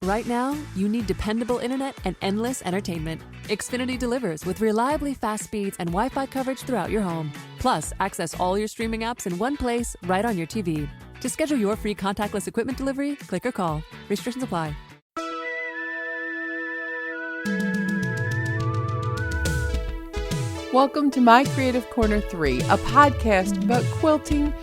Right now, you need dependable internet and endless entertainment. Xfinity delivers with reliably fast speeds and Wi-Fi coverage throughout your home. Plus, access all your streaming apps in one place right on your TV. To schedule your free contactless equipment delivery, click or call. Restrictions apply. Welcome to My Creative Corner 3, a podcast about quilting,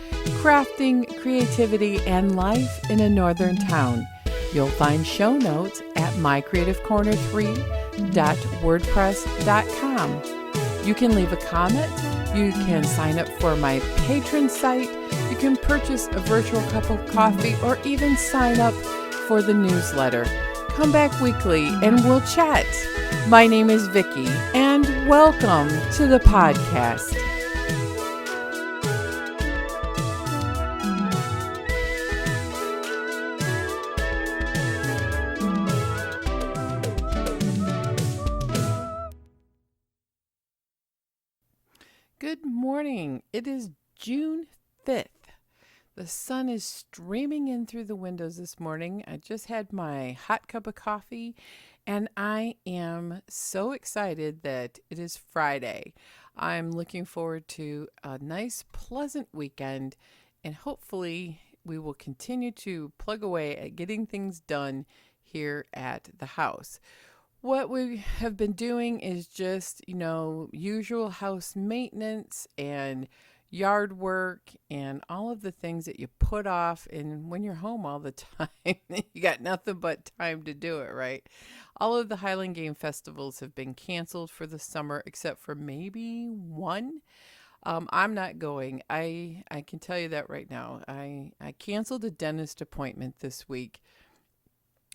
crafting, creativity, and life in a northern town. You'll find show notes at mycreativecorner3.wordpress.com. You can leave a comment, you can sign up for my patron site, you can purchase a virtual cup of coffee, or even sign up for the newsletter. Come back weekly and we'll chat. My name is Vicki, and welcome to the podcast. Good morning. It is June 5th. The sun is streaming in through the windows this morning. I just had my hot cup of coffee, and I am so excited that it is Friday. I'm looking forward to a nice, pleasant weekend, and hopefully we will continue to plug away at getting things done here at the house. What we have been doing is just, usual house maintenance and yard work and all of the things that you put off. And when you're home all the time, you got nothing but time to do it, right? All of the Highland Game festivals have been canceled for the summer, except for maybe one. I'm not going. I can tell you that right now. I canceled a dentist appointment this week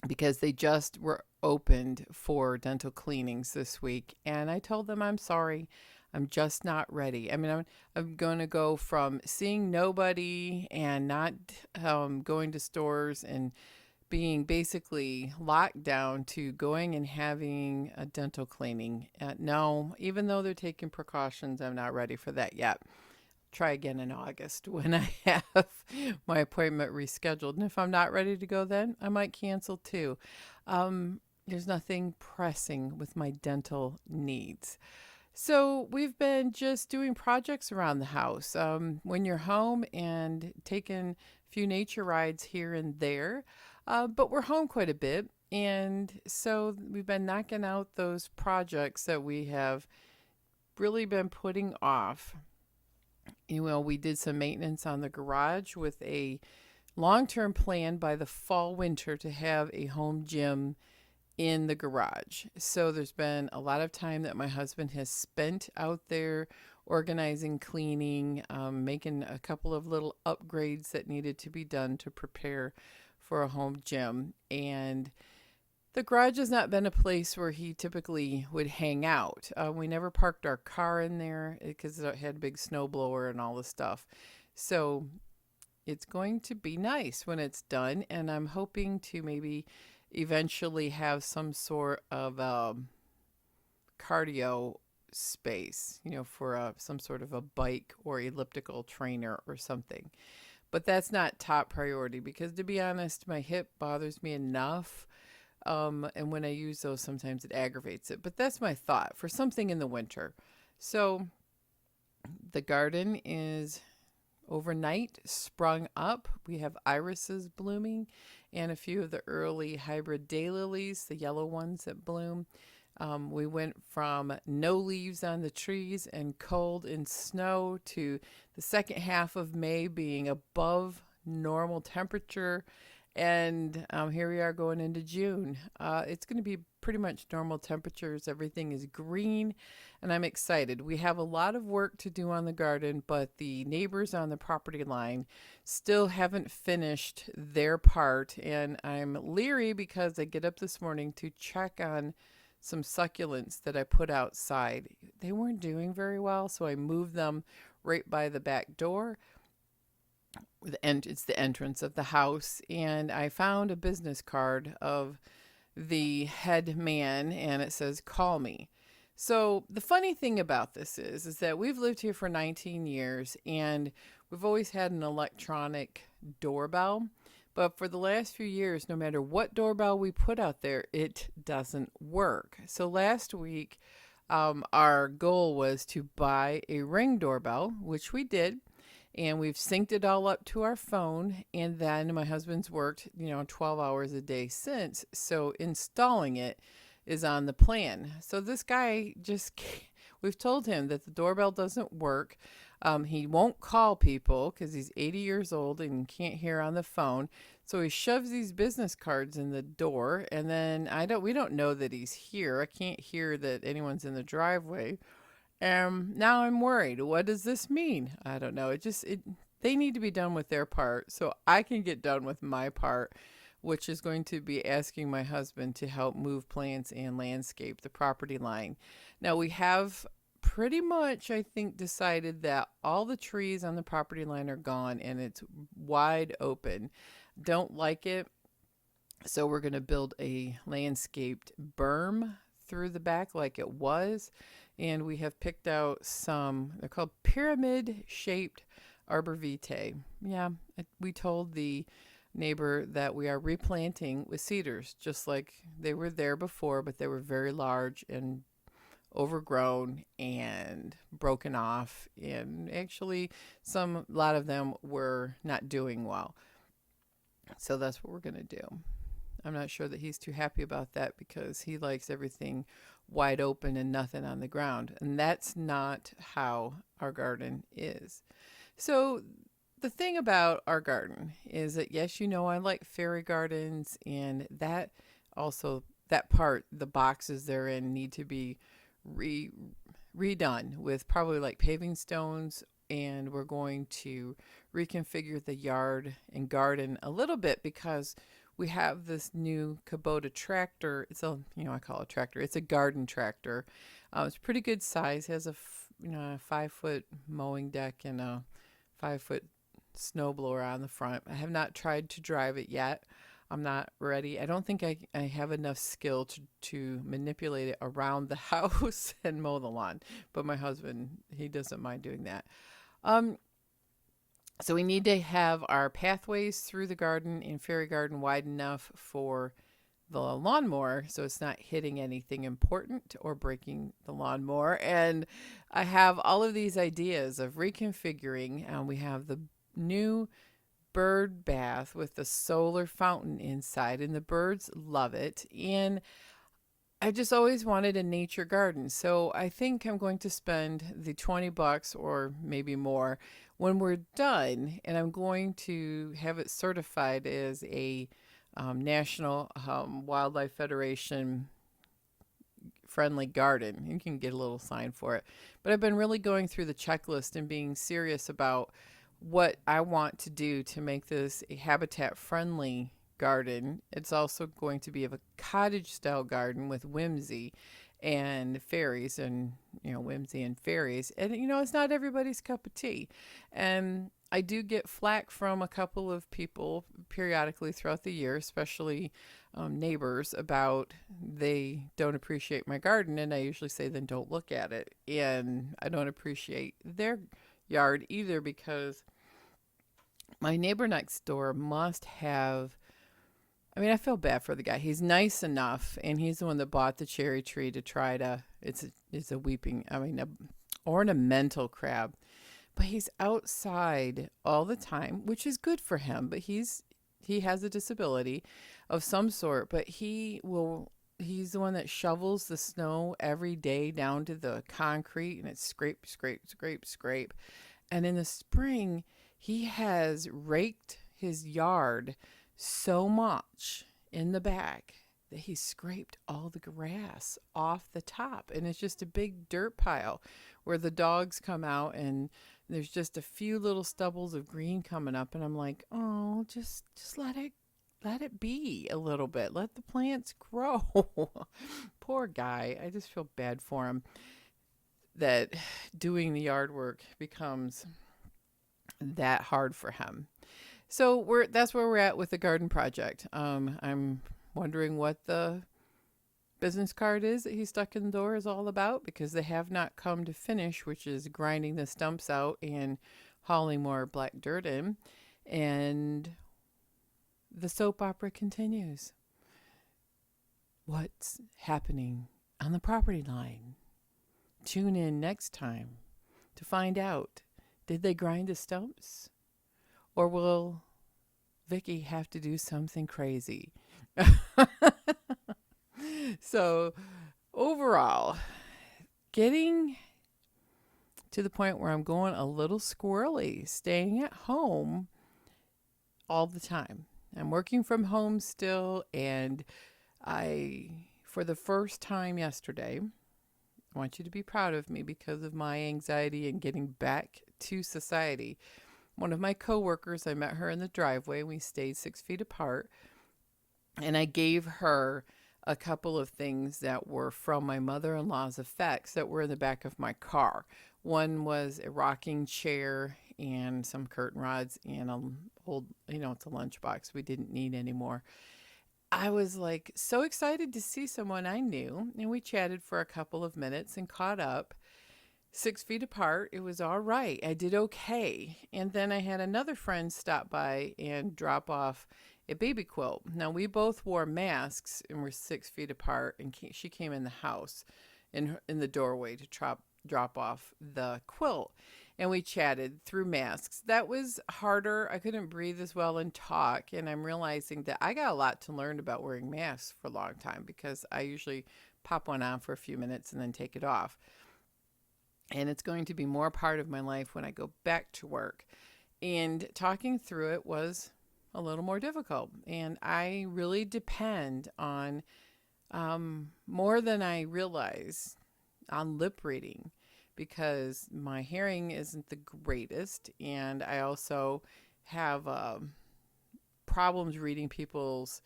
because they just were opened for dental cleanings this week. And I told them I'm sorry. I'm just not ready. I mean, I'm going to go from seeing nobody and not going to stores and being basically locked down to going and having a dental cleaning. No, even though they're taking precautions, I'm not ready for that yet. Try again in August when I have my appointment rescheduled. And if I'm not ready to go then, I might cancel too. There's nothing pressing with my dental needs. So we've been just doing projects around the house. When you're home and taking a few nature rides here and there, but we're home quite a bit. And so we've been knocking out those projects that we have really been putting off. We did some maintenance on the garage with a long-term plan by the fall winter to have a home gym in the garage. So there's been a lot of time that my husband has spent out there organizing, cleaning, making a couple of little upgrades that needed to be done to prepare for a home gym. And the garage has not been a place where he typically would hang out. We never parked our car in there because it had a big snowblower and all the stuff. So it's going to be nice when it's done. And I'm hoping to maybe eventually have some sort of cardio space, for some sort of a bike or elliptical trainer or something. But that's not top priority because, to be honest, my hip bothers me enough. And when I use those, sometimes it aggravates it. But that's my thought for something in the winter. So the garden is overnight sprung up. We have irises blooming and a few of the early hybrid daylilies, the yellow ones that bloom. We went from no leaves on the trees and cold and snow to the second half of May being above normal temperature. And here we are going into June. It's going to be pretty much normal temperatures. Everything is green, and I'm excited. We have a lot of work to do on the garden, but the neighbors on the property line still haven't finished their part, and I'm leery because I get up this morning to check on some succulents that I put outside. They weren't doing very well, so I moved them right by the back door. It's the entrance of the house, and I found a business card of the head man, and it says, "Call me." So the funny thing about this is that we've lived here for 19 years, and we've always had an electronic doorbell, But for the last few years, no matter what doorbell we put out there, it doesn't work. So last week, our goal was to buy a Ring doorbell, which we did. And we've synced it all up to our phone. And then my husband's worked, 12 hours a day since. So installing it is on the plan. So this guy we've told him that the doorbell doesn't work. He won't call people because he's 80 years old and can't hear on the phone. So he shoves these business cards in the door, and then we don't know that he's here. I can't hear that anyone's in the driveway. Now I'm worried. What does this mean? I don't know. They need to be done with their part so I can get done with my part, which is going to be asking my husband to help move plants and landscape the property line. Now we have pretty much, I think, decided that all the trees on the property line are gone and it's wide open. Don't like it. So we're going to build a landscaped berm through the back like it was. And we have picked out they're called pyramid-shaped arborvitae. Yeah, we told the neighbor that we are replanting with cedars, just like they were there before, but they were very large and overgrown and broken off. And actually, a lot of them were not doing well. So that's what we're going to do. I'm not sure that he's too happy about that because he likes everything wide open and nothing on the ground. And that's not how our garden is. So the thing about our garden is that, yes, I like fairy gardens, and that part, the boxes they're in need to be redone with probably like paving stones. And we're going to reconfigure the yard and garden a little bit because we have this new Kubota tractor. I call it a tractor. It's a garden tractor. It's pretty good size. It has a 5-foot mowing deck and a 5-foot snowblower on the front. I have not tried to drive it yet. I'm not ready. I don't think I have enough skill to manipulate it around the house and mow the lawn. But my husband, he doesn't mind doing that. So we need to have our pathways through the garden and fairy garden wide enough for the lawnmower so it's not hitting anything important or breaking the lawnmower. And I have all of these ideas of reconfiguring. And we have the new bird bath with the solar fountain inside, and the birds love it. And I just always wanted a nature garden. So I think I'm going to spend the $20 or maybe more when we're done, and I'm going to have it certified as a National Wildlife Federation friendly garden. You can get a little sign for it. But I've been really going through the checklist and being serious about what I want to do to make this a habitat friendly garden. It's also going to be a cottage style garden with whimsy and fairies, and whimsy and fairies. And it's not everybody's cup of tea. And I do get flack from a couple of people periodically throughout the year, especially neighbors, about they don't appreciate my garden. And I usually say, then don't look at it. And I don't appreciate their yard either, because my neighbor next door must have, I feel bad for the guy. He's nice enough, and he's the one that bought the cherry tree to try to, it's a ornamental crab. But he's outside all the time, which is good for him. But he has a disability of some sort, but he's the one that shovels the snow every day down to the concrete, and it's scrape, scrape, scrape, scrape. And in the spring, he has raked his yard so much in the back that he scraped all the grass off the top, and it's just a big dirt pile where the dogs come out, and there's just a few little stubbles of green coming up. And I'm like, oh, just let it be a little bit. Let the plants grow. Poor guy. I just feel bad for him that doing the yard work becomes that hard for him. So that's where we're at with the garden project. I'm wondering what the business card is that he stuck in the door is all about, because they have not come to finish, which is grinding the stumps out and hauling more black dirt in. And the soap opera continues. What's happening on the property line? Tune in next time to find out. Did they grind the stumps? Or will Vicky have to do something crazy? So, overall, getting to the point where I'm going a little squirrely, staying at home all the time. I'm working from home still, and for the first time yesterday, I want you to be proud of me because of my anxiety and getting back to society. One of my coworkers, I met her in the driveway. We stayed 6 feet apart, and I gave her a couple of things that were from my mother-in-law's effects that were in the back of my car. One was a rocking chair and some curtain rods and a old, it's a lunchbox we didn't need anymore. I was like so excited to see someone I knew, and we chatted for a couple of minutes and caught up. 6 feet apart, it was all right. I did okay. And then I had another friend stop by and drop off a baby quilt. Now, we both wore masks and were 6 feet apart, and she came in the house in the doorway to drop off the quilt. And we chatted through masks. That was harder. I couldn't breathe as well and talk. And I'm realizing that I got a lot to learn about wearing masks for a long time because I usually pop one on for a few minutes and then take it off. And it's going to be more part of my life when I go back to work. And talking through it was a little more difficult. And I really depend on, more than I realize, on lip reading because my hearing isn't the greatest. And I also have problems reading people's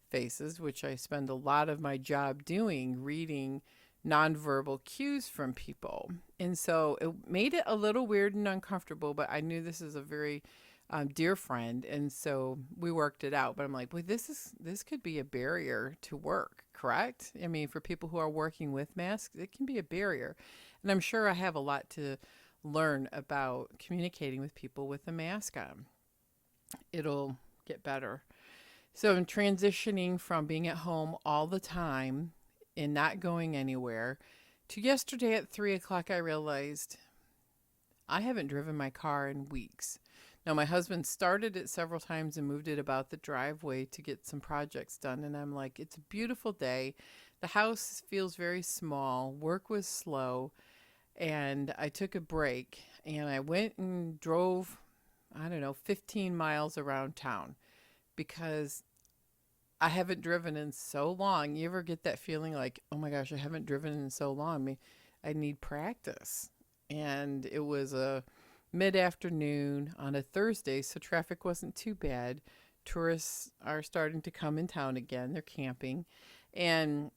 faces, which I spend a lot of my job doing, reading nonverbal cues from people. And so it made it a little weird and uncomfortable, but I knew this is a very dear friend. And so we worked it out, but I'm like, boy, this could be a barrier to work, correct? I mean, for people who are working with masks, it can be a barrier. And I'm sure I have a lot to learn about communicating with people with a mask on. It'll get better. So I'm transitioning from being at home all the time and not going anywhere to yesterday at 3:00, I realized I haven't driven my car in weeks. Now, my husband started it several times and moved it about the driveway to get some projects done. And I'm like, it's a beautiful day. The house feels very small. Work was slow. And I took a break and I went and drove, 15 miles around town because I haven't driven in so long. You ever get that feeling like, oh my gosh, I haven't driven in so long. I need practice. And it was a mid-afternoon on a Thursday, so traffic wasn't too bad. Tourists are starting to come in town again. They're camping. And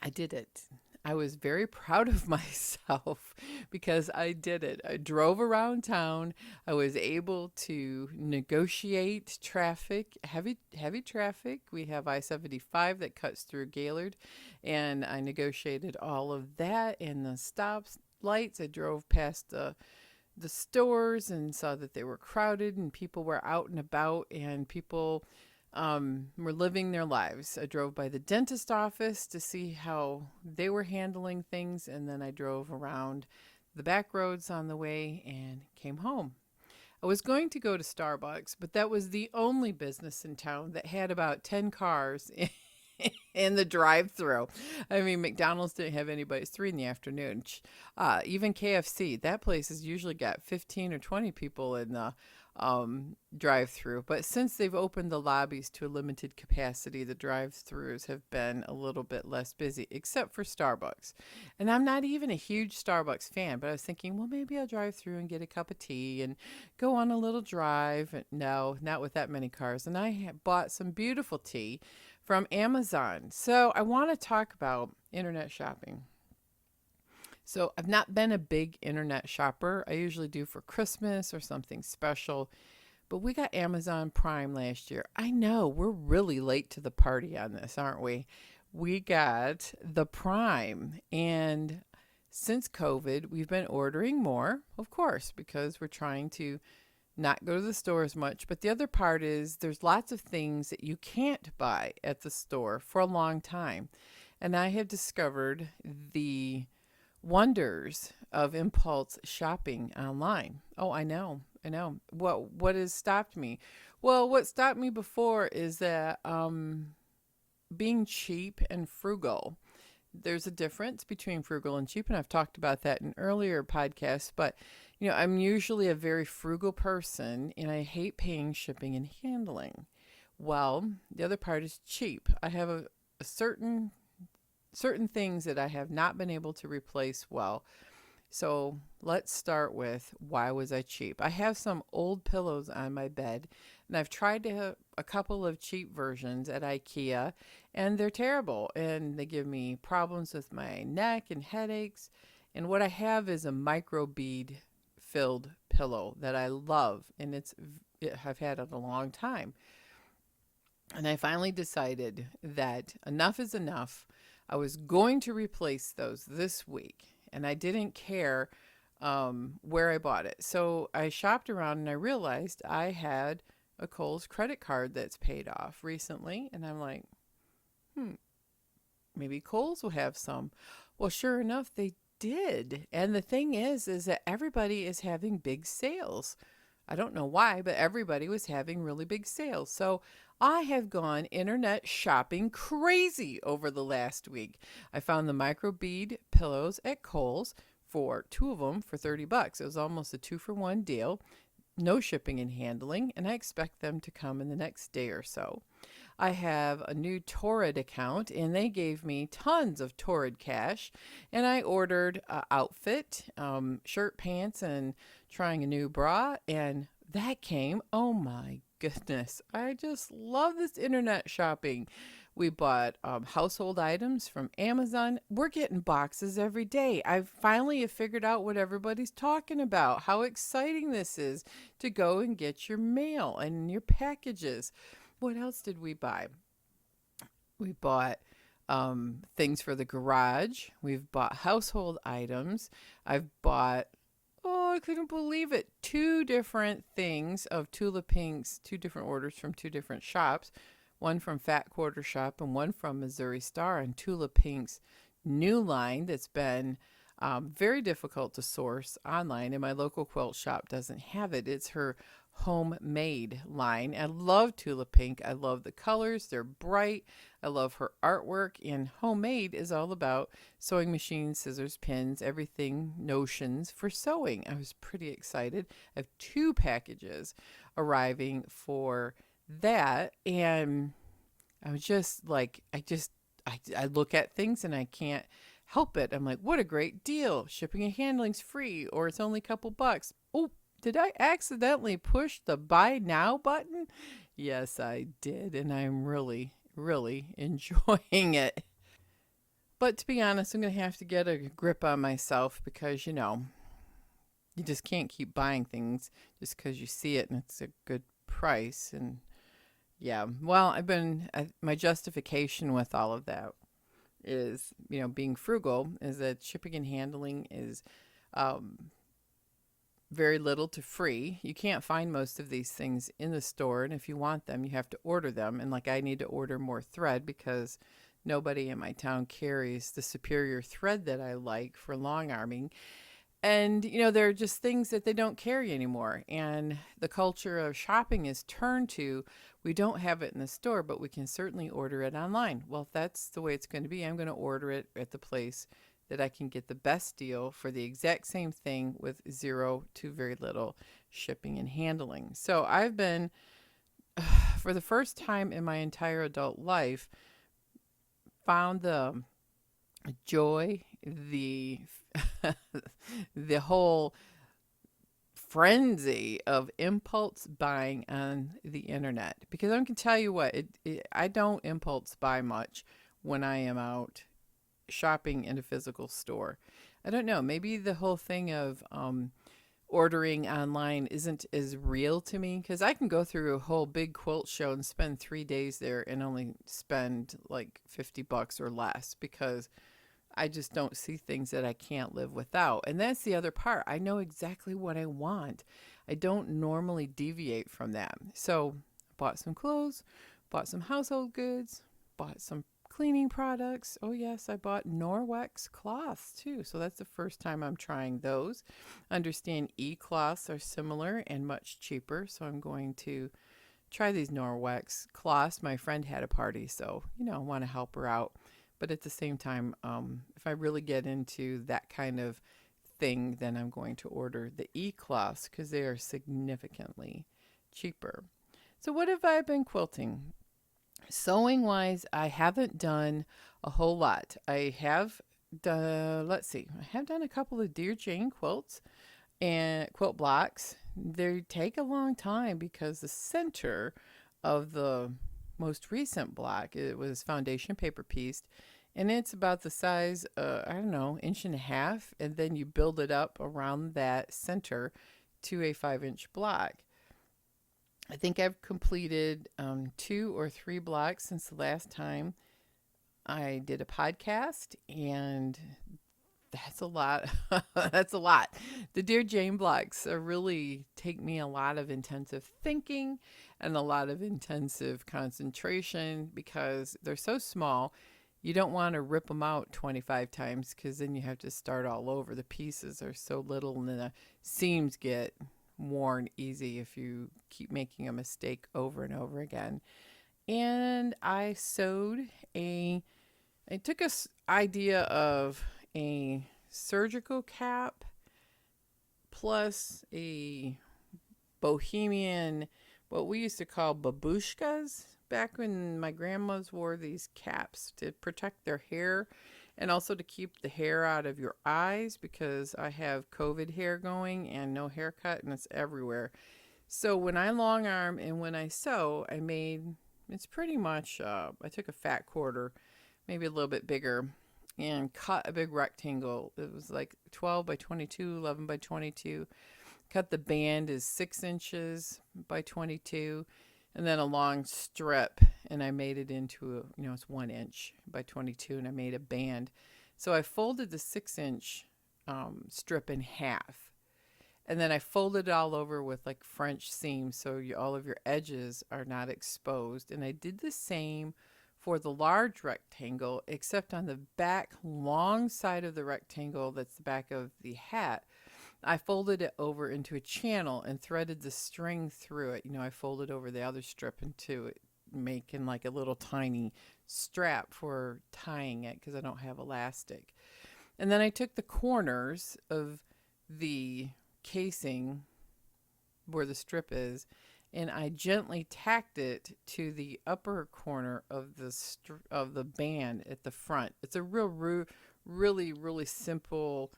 I did it. I was very proud of myself because I did it. I drove around town. I was able to negotiate traffic, heavy traffic. We have I-75 that cuts through Gaylord, and I negotiated all of that and the stop lights. I drove past the stores and saw that they were crowded and people were out and about and people were living their lives. I drove by the dentist office to see how they were handling things, and then I drove around the back roads on the way and came home. I was going to go to Starbucks, but that was the only business in town that had about 10 cars in the drive-thru. I mean, McDonald's didn't have anybody. It's 3 p.m. Even KFC, that place has usually got 15 or 20 people in the drive-through. But since they've opened the lobbies to a limited capacity, the drive-throughs have been a little bit less busy, except for Starbucks. And I'm not even a huge Starbucks fan, but I was thinking, well, maybe I'll drive through and get a cup of tea and go on a little drive. No, not with that many cars. And I bought some beautiful tea from Amazon. So I want to talk about internet shopping. So I've not been a big internet shopper. I usually do for Christmas or something special. But we got Amazon Prime last year. I know, we're really late to the party on this, aren't we? We got the Prime. And since COVID, we've been ordering more, of course, because we're trying to not go to the store as much. But the other part is there's lots of things that you can't buy at the store for a long time. And I have discovered the wonders of impulse shopping online. Oh, I know. I know. What has stopped me? Well, what stopped me before is that being cheap and frugal. There's a difference between frugal and cheap, and I've talked about that in earlier podcasts, but I'm usually a very frugal person and I hate paying shipping and handling. Well, the other part is cheap. I have a certain things that I have not been able to replace well. So let's start with, why was I cheap? I have some old pillows on my bed, and I've tried to have a couple of cheap versions at IKEA, and they're terrible, and they give me problems with my neck and headaches. And what I have is a micro bead filled pillow that I love, and I've had it a long time. And I finally decided that enough is enough. I was going to replace those this week, and I didn't care where I bought it. So I shopped around and I realized I had a Kohl's credit card that's paid off recently. And I'm like, maybe Kohl's will have some. Well, sure enough, they did. And the thing is that everybody is having big sales. I don't know why, but everybody was having really big sales. So I have gone internet shopping crazy over the last week. I found the micro bead pillows at Kohl's for two of them for $30. It was almost a 2-for-1 deal. No shipping and handling, and I expect them to come in the next day or so. I have a new Torrid account, and they gave me tons of Torrid cash, and I ordered an outfit, shirt, pants, and trying a new bra, and that came. Oh my goodness. I just love this internet shopping. We bought household items from Amazon. We're getting boxes every day. I finally have figured out what everybody's talking about, how exciting this is to go and get your mail and your packages. What else did we buy? We bought things for the garage. We've bought household items. I've bought, I couldn't believe it, 2 different things of Tula Pink's, 2 different orders from 2 different shops. One from Fat Quarter Shop and one from Missouri Star, and Tula Pink's new line that's been very difficult to source online, and my local quilt shop doesn't have it. It's her homemade line. I love Tula Pink. I love the colors. They're bright. I love her artwork, and homemade is all about sewing machines, scissors, pins, everything, notions for sewing. I was pretty excited. I have 2 packages arriving for that, and I was just like, I look at things and I can't help it. I'm like, what a great deal. Shipping and handling's free, or it's only a couple bucks. Oh, did I accidentally push the buy now button? Yes, I did, and I'm really, really enjoying it. But to be honest, I'm going to have to get a grip on myself, because, you just can't keep buying things just because you see it and it's a good price. And yeah, well, my justification with all of that is, being frugal, is that shipping and handling is very little to free. You can't find most of these things in the store, and if you want them, you have to order them. And I need to order more thread because nobody in my town carries the superior thread that I like for long arming. And, there are just things that they don't carry anymore. And the culture of shopping is turned to, we don't have it in the store, but we can certainly order it online. Well, if that's the way it's going to be, I'm going to order it at the place that I can get the best deal for the exact same thing with 0 to very little shipping and handling. So I've been, for the first time in my entire adult life, found the joy, the whole frenzy of impulse buying on the internet. Because I can tell you what, I don't impulse buy much when I am out shopping in a physical store. I don't know, maybe the whole thing of ordering online isn't as real to me, because I can go through a whole big quilt show and spend 3 days there and only spend like $50 or less, because I just don't see things that I can't live without. And that's the other part. I know exactly what I want. I don't normally deviate from that. So, bought some clothes, bought some household goods, bought some cleaning products. Oh, yes, I bought Norwex cloths too. So, that's the first time I'm trying those. Understand e-cloths are similar and much cheaper. So, I'm going to try these Norwex cloths. My friend had a party, so, I want to help her out. But at the same time, if I really get into that kind of thing, then I'm going to order the e-cloths because they are significantly cheaper. So what have I been quilting? Sewing wise, I haven't done a whole lot. I have done, let's see, I have done a couple of Dear Jane quilts and quilt blocks. They take a long time because the center of the most recent block, it was foundation paper pieced, and it's about the size, I don't know, inch and a half, and then you build it up around that center to a 5-inch block. I think I've completed 2 or 3 blocks since the last time I did a podcast, and that's a lot. That's a lot. The Dear Jane blocks really take me a lot of intensive thinking and a lot of intensive concentration because they're so small. You don't want to rip them out 25 times because then you have to start all over. The pieces are so little and then the seams get worn easy if you keep making a mistake over and over again. And I took a idea of a surgical cap plus a bohemian, what we used to call babushkas, back when my grandmas wore these caps to protect their hair and also to keep the hair out of your eyes because I have COVID hair going and no haircut and it's everywhere. So when I long arm and when I sew, it's pretty much, I took a fat quarter, maybe a little bit bigger, and cut a big rectangle. It was like 12 by 22, 11 by 22. Cut the band is 6 inches by 22, and then a long strip, and I made it into it's 1 inch by 22, and I made a band. So I folded the 6-inch strip in half, and then I folded it all over with like French seams so all of your edges are not exposed. And I did the same for the large rectangle, except on the back long side of the rectangle, that's the back of the hat, I folded it over into a channel and threaded the string through it. I folded over the other strip into it, making like a little tiny strap for tying it because I don't have elastic. And then I took the corners of the casing where the strip is, and I gently tacked it to the upper corner of the band at the front. It's a really simple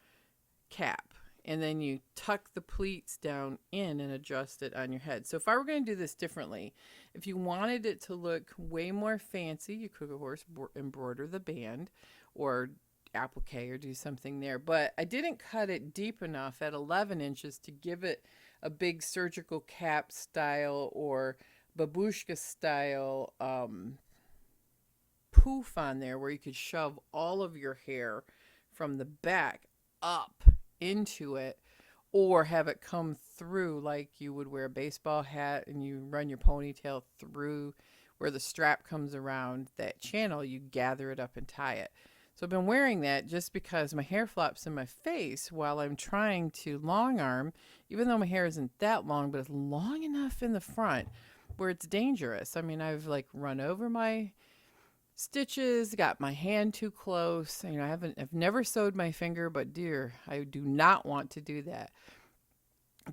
cap. And then you tuck the pleats down in and adjust it on your head. So if I were going to do this differently, if you wanted it to look way more fancy, you could, of course, embroider the band or applique or do something there. But I didn't cut it deep enough at 11 inches to give it a big surgical cap style or babushka style poof on there where you could shove all of your hair from the back up into it, or have it come through like you would wear a baseball hat and you run your ponytail through where the strap comes around that channel, you gather it up and tie it. So I've been wearing that just because my hair flops in my face while I'm trying to long arm, even though my hair isn't that long, but it's long enough in the front where it's dangerous. I mean, I've like run over my stitches, got my hand too close. I've never sewed my finger, but dear, I do not want to do that.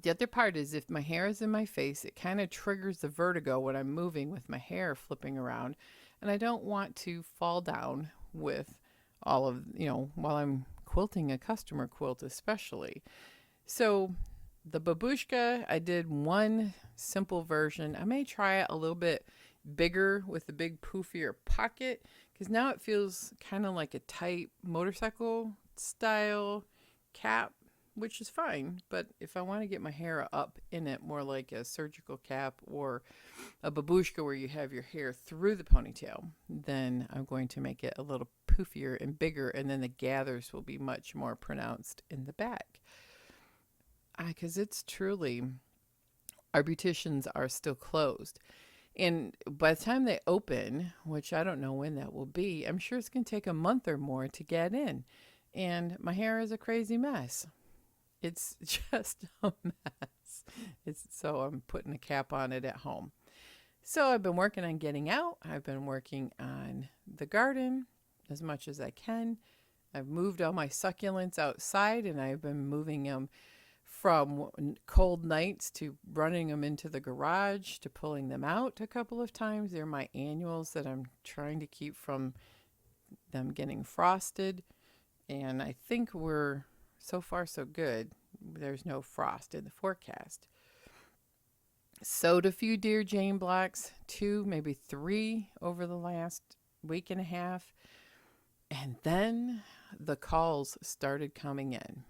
The other part is if my hair is in my face, it kind of triggers the vertigo when I'm moving with my hair flipping around. And I don't want to fall down with all of, while I'm quilting a customer quilt especially. So the babushka, I did one simple version. I may try it a little bit bigger with a big poofier pocket because now it feels kind of like a tight motorcycle style cap which is fine. But if I want to get my hair up in it, more like a surgical cap or a babushka where you have your hair through the ponytail, then I'm going to make it a little poofier and bigger, and then the gathers will be much more pronounced in the back. Because it's truly, our beauticians are still closed. And by the time they open, which I don't know when that will be, I'm sure it's going to take a month or more to get in. And my hair is a crazy mess. It's just a mess. So I'm putting a cap on it at home. So I've been working on getting out. I've been working on the garden as much as I can. I've moved all my succulents outside, and I've been moving them from cold nights to running them into the garage to pulling them out a couple of times. They're my annuals that I'm trying to keep from them getting frosted. And I think we're so far so good. There's no frost in the forecast. Sowed a few Dear Jane blocks, 2, maybe 3 over the last week and a half. And then the calls started coming in.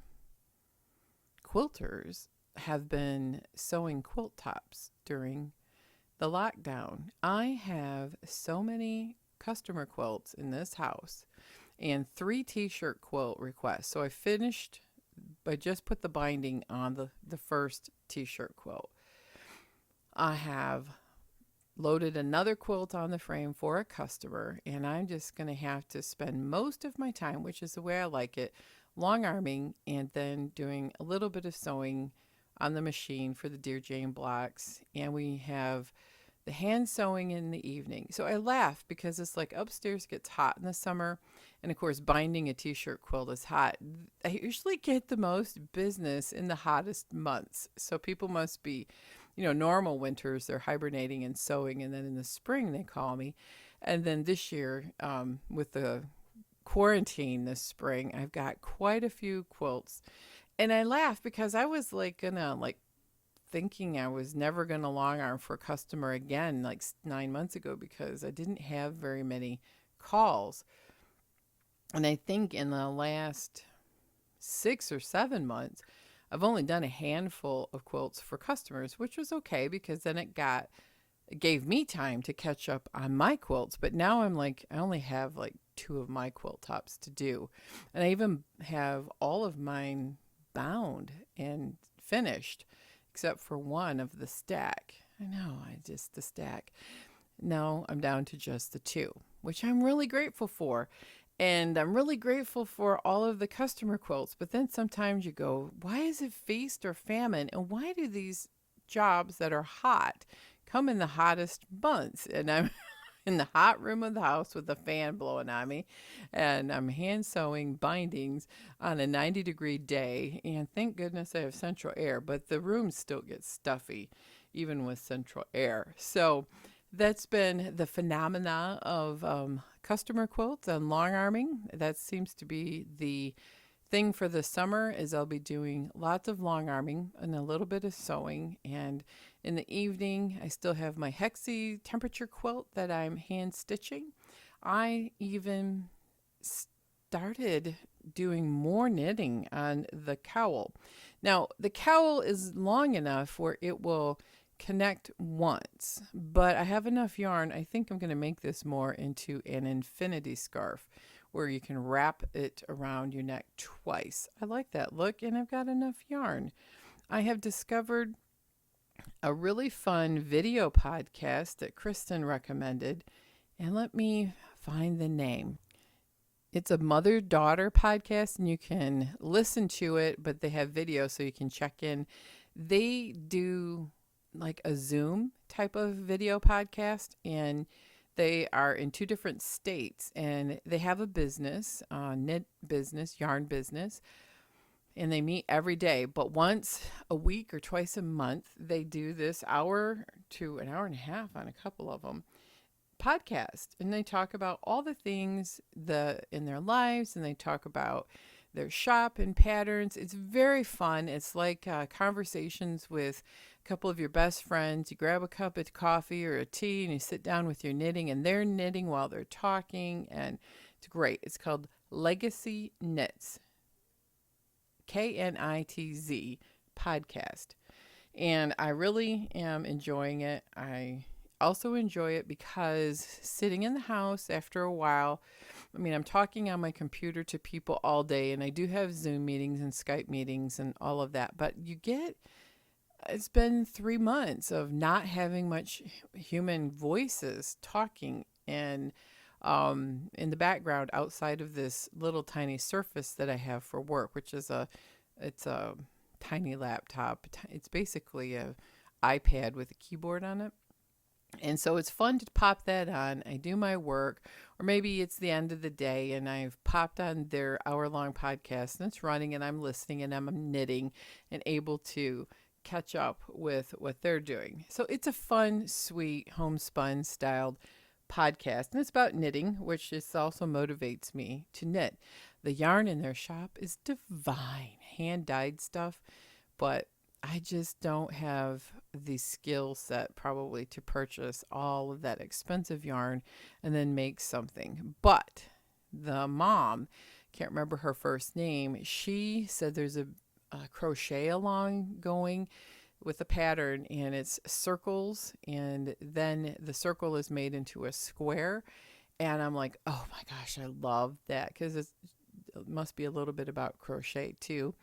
Quilters have been sewing quilt tops during the lockdown. I have so many customer quilts in this house and 3 t-shirt quilt requests. So I just put the binding on the first t-shirt quilt. I have loaded another quilt on the frame for a customer, and I'm just going to have to spend most of my time, which is the way I like it, long arming and then doing a little bit of sewing on the machine for the Dear Jane blocks. And we have the hand sewing in the evening. So I laugh because it's like upstairs gets hot in the summer. And of course, binding a t-shirt quilt is hot. I usually get the most business in the hottest months. So people must be, normal winters, they're hibernating and sewing. And then in the spring, they call me. And then this year, with the quarantine this spring, I've got quite a few quilts. And I laugh because I was thinking I was never gonna long arm for a customer again 9 months ago because I didn't have very many calls. And I think in the last 6 or 7 months I've only done a handful of quilts for customers, which was okay because then it gave me time to catch up on my quilts. But now I only have 2 of my quilt tops to do. And I even have all of mine bound and finished, except for one of the stack. I know, the stack. Now I'm down to just the 2, which I'm really grateful for. And I'm really grateful for all of the customer quilts. But then sometimes you go, why is it feast or famine? And why do these jobs that are hot come in the hottest months? And I'm in the hot room of the house with the fan blowing on me, and I'm hand sewing bindings on a 90-degree day. And thank goodness I have central air, but the room still gets stuffy even with central air. So that's been the phenomena of customer quilts and long arming. That seems to be the thing for the summer. Is I'll be doing lots of long arming and a little bit of sewing. And in the evening, I still have my Hexie temperature quilt that I'm hand stitching. I even started doing more knitting on the cowl. Now, the cowl is long enough where it will connect once, but I have enough yarn. I think I'm going to make this more into an infinity scarf where you can wrap it around your neck twice. I like that look, and I've got enough yarn. I have discovered a really fun video podcast that Kristen recommended, and let me find the name. It's a mother-daughter podcast, and you can listen to it, but they have video so you can check in. They do a Zoom type of video podcast, and they are in 2 different states, and they have a business, knit business, yarn business, and they meet every day. But once a week or twice a month, they do this hour to an hour and a half on a couple of them podcast, and they talk about all the things in their lives, and they talk about their shop and patterns. It's very fun. It's like conversations with a couple of your best friends. You grab a cup of coffee or a tea and you sit down with your knitting, and they're knitting while they're talking, and it's great. It's called Legacy Knits. KNITZ podcast. And I really am enjoying it. I also enjoy it because sitting in the house after a while, I'm talking on my computer to people all day, and I do have Zoom meetings and Skype meetings and all of that. But it's been 3 months of not having much human voices talking and in the background outside of this little tiny Surface that I have for work, which is it's a tiny laptop. It's basically a iPad with a keyboard on it. And so it's fun to pop that on. I do my work, or maybe it's the end of the day and I've popped on their hour-long podcast and it's running and I'm listening and I'm knitting and able to catch up with what they're doing. So it's a fun, sweet, homespun styled podcast, and it's about knitting, which is also motivates me to knit. The yarn in their shop is divine, hand-dyed stuff, but I just don't have the skill set probably to purchase all of that expensive yarn and then make something. But the mom, can't remember her first name, she said there's a crochet along going with a pattern, and it's circles, and then the circle is made into a square. And I'm like, oh my gosh, I love that, because it must be a little bit about crochet too.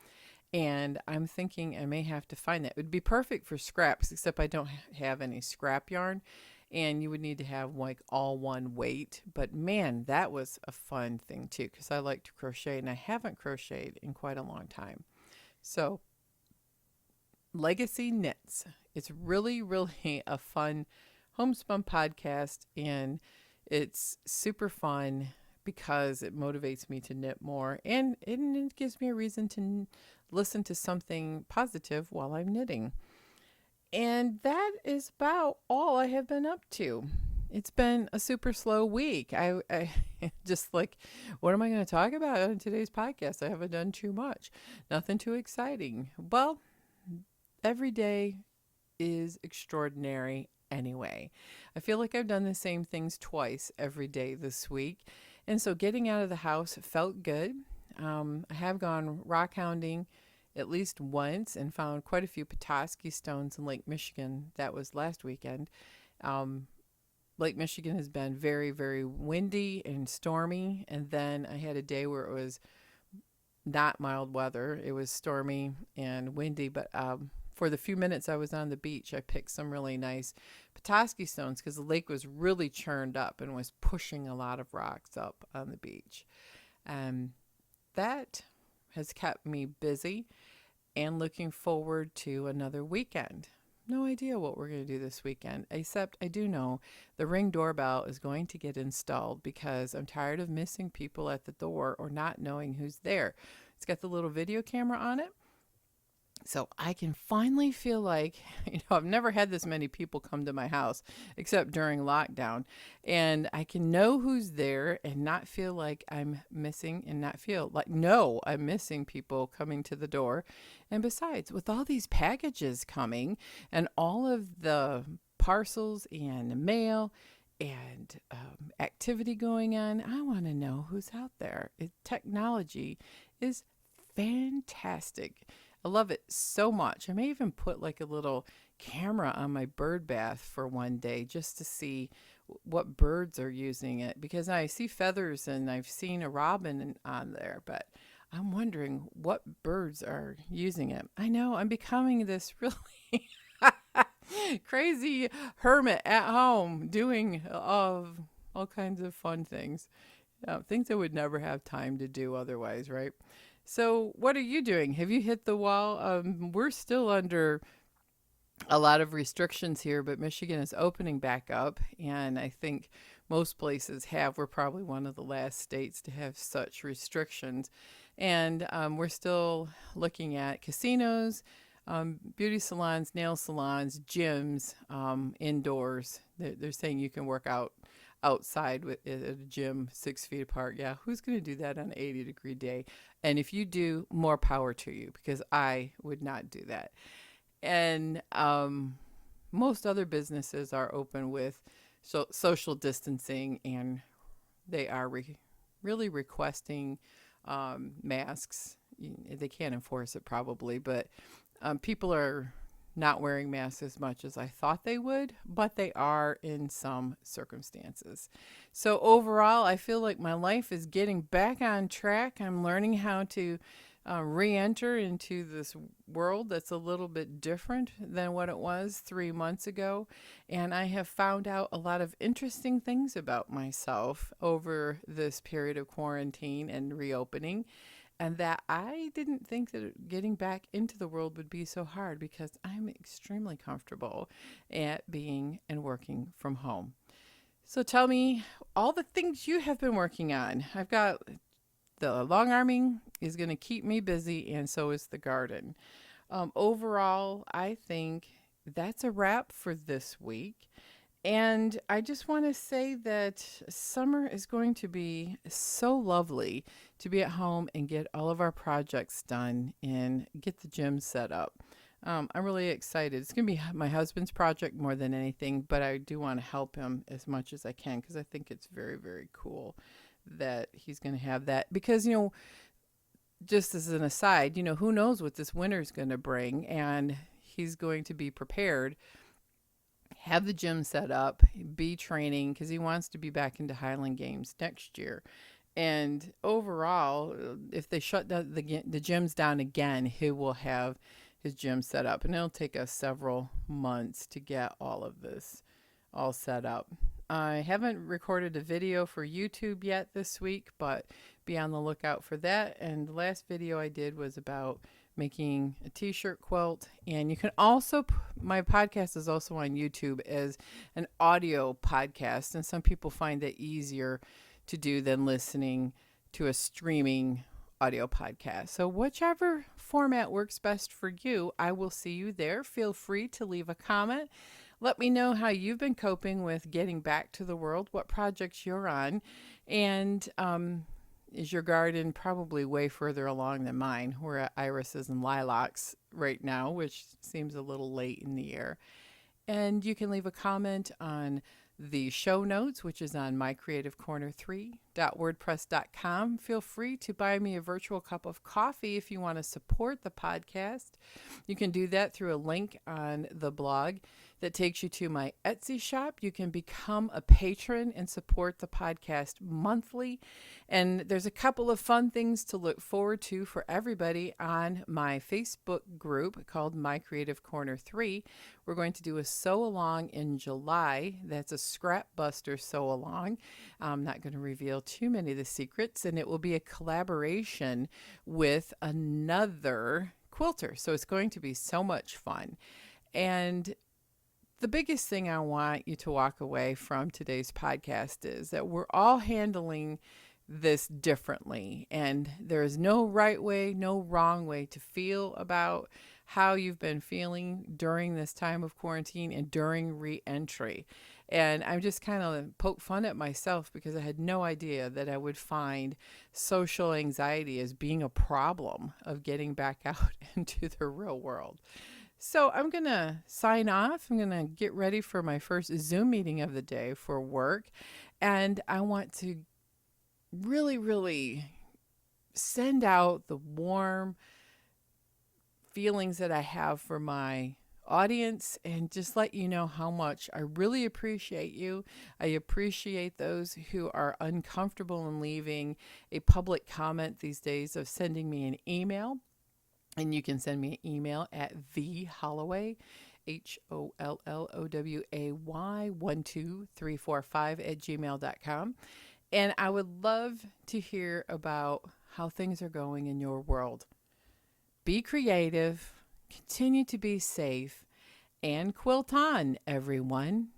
And I'm thinking I may have to find that. It would be perfect for scraps, except I don't have any scrap yarn, and you would need to have like all one weight. But man, that was a fun thing too, because I like to crochet and I haven't crocheted in quite a long time. So Legacy Knits. It's really, really a fun homespun podcast, and it's super fun because it motivates me to knit more, and it gives me a reason to listen to something positive while I'm knitting. And that is about all I have been up to. It's been a super slow week. I just like, what am I going to talk about on today's podcast? I haven't done too much. Nothing too exciting. Well, every day is extraordinary anyway. I feel like I've done the same things twice every day this week. And so getting out of the house felt good. I have gone rock hounding at least once and found quite a few Petoskey stones in Lake Michigan. That was last weekend. Lake Michigan has been very, very windy and stormy. And then I had a day where it was not mild weather. It was stormy and windy, but for the few minutes I was on the beach, I picked some really nice Petoskey stones because the lake was really churned up and was pushing a lot of rocks up on the beach. That has kept me busy and looking forward to another weekend. No idea what we're going to do this weekend, except I do know the Ring doorbell is going to get installed because I'm tired of missing people at the door or not knowing who's there. It's got the little video camera on it. So I can finally feel like, I've never had this many people come to my house except during lockdown, and I can know who's there and not feel like I'm missing and not feel like, no, I'm missing people coming to the door. And besides, with all these packages coming and all of the parcels and mail and activity going on, I want to know who's out there. Technology is fantastic. I love it so much. I may even put like a little camera on my bird bath for one day just to see what birds are using it, because I see feathers and I've seen a robin on there, but I'm wondering what birds are using it. I know I'm becoming this really crazy hermit at home doing all kinds of fun things. Things I would never have time to do otherwise, right? So what are you doing? Have you hit the wall? We're still under a lot of restrictions here, but Michigan is opening back up, and I think most places have. We're probably one of the last states to have such restrictions. And we're still looking at casinos, beauty salons, nail salons, gyms, indoors. They're saying you can work out outside at a gym 6 feet apart. Yeah, who's going to do that on an 80-degree day? And if you do, more power to you, because I would not do that. And most other businesses are open with social distancing, and they are really requesting masks they can't enforce it probably, but people are not wearing masks as much as I thought they would, but they are in some circumstances. So overall, I feel like my life is getting back on track. I'm learning how to re-enter into this world that's a little bit different than what it was 3 months ago. And I have found out a lot of interesting things about myself over this period of quarantine and reopening, and that I didn't think that getting back into the world would be so hard because I'm extremely comfortable at being and working from home. So tell me all the things you have been working on. I've got the long arming is going to keep me busy, and so is the garden. Overall, I think that's a wrap for this week. And I just want to say that summer is going to be so lovely to be at home and get all of our projects done and get the gym set up. I'm really excited. It's going to be my husband's project more than anything, but I do want to help him as much as I can because I think it's very, very cool that he's going to have that. Because, just as an aside, who knows what this winter is going to bring, and he's going to be prepared, have the gym set up, be training, because he wants to be back into Highland Games next year. And overall, if they shut the gyms down again, he will have his gym set up. And it'll take us several months to get all of this all set up. I haven't recorded a video for YouTube yet this week, but be on the lookout for that. And the last video I did was about making a t-shirt quilt. And you can also, my podcast is also on YouTube as an audio podcast. And some people find that easier to do than listening to a streaming audio podcast. So whichever format works best for you, I will see you there. Feel free to leave a comment. Let me know how you've been coping with getting back to the world, what projects you're on, and is your garden probably way further along than mine? We're at irises and lilacs right now, which seems a little late in the year. And you can leave a comment on the show notes, which is on mycreativecorner3.wordpress.com. Feel free to buy me a virtual cup of coffee if you want to support the podcast. You can do that through a link on the blog that takes you to my Etsy shop. You can become a patron and support the podcast monthly. And there's a couple of fun things to look forward to for everybody on my Facebook group called My Creative Corner 3. We're going to do a sew-along in July. That's a scrap buster sew-along. I'm not going to reveal too many of the secrets, and it will be a collaboration with another quilter. So it's going to be so much fun. And the biggest thing I want you to walk away from today's podcast is that we're all handling this differently, and there is no right way, no wrong way to feel about how you've been feeling during this time of quarantine and during re-entry. And I'm just kind of poke fun at myself because I had no idea that I would find social anxiety as being a problem of getting back out into the real world. So I'm going to sign off. I'm going to get ready for my first Zoom meeting of the day for work. And I want to really, really send out the warm feelings that I have for my audience and just let you know how much I really appreciate you. I appreciate those who are uncomfortable in leaving a public comment these days of sending me an email. And you can send me an email at vholloway, HOLLOWAY12345 And I would love to hear about how things are going in your world. Be creative, continue to be safe, and quilt on, everyone.